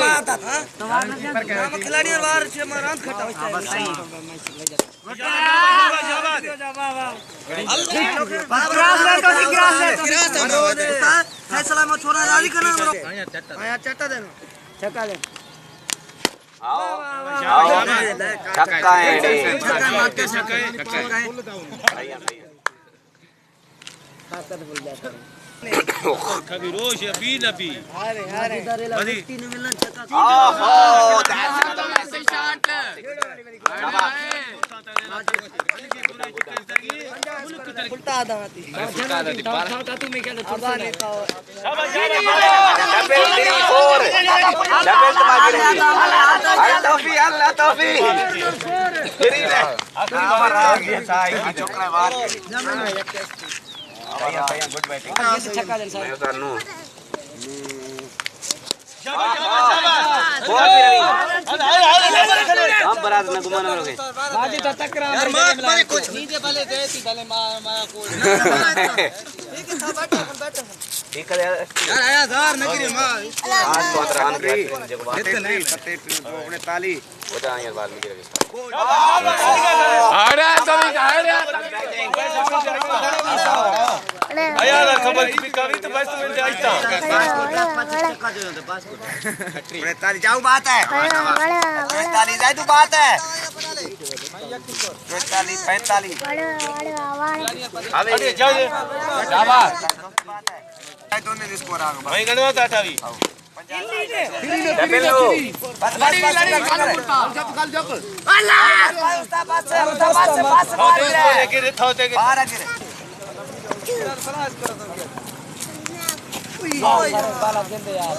माता हम खिलाड़ी और वार छे मरांत खटा फैसला में छोरा राजी करना ब्रो आया चट्टा दे चक्का दे चक्का है कभी रोज अभी नबी अरे अरे तीन मिलन चक्का ओहो उल्टा दाती तू में क्या छोटा नहीं था डबल 3 4 डबल तुम्हारी अल्लाह तौफी अल्लाह तौफी तेरी ले हमारा आ गया साई की चक्रा मार भैया भैया गुड बैटिंग छक्का दे सर करनो हम बरात में घुमाने वालों के बाजी तो टकरा यार मार कुछ नीचे भले देती भले माया को ठीक है था बैठो ठीक है यार आया यार नगरी मां आज बहुत रन कितने 47 बता यार बाद में अरे सभी का है यार खबर की कभी तो बस मिल जाता 45 जाऊ बात है 45 जाए तू बात है 45 45 अरे जाओ शाबाश दोनों ने स्कोर आ गया भाई गणवा था 28 डबल लो बस अल्लाह बस लेके थाते के बाहर आ गिरे बाला दे यार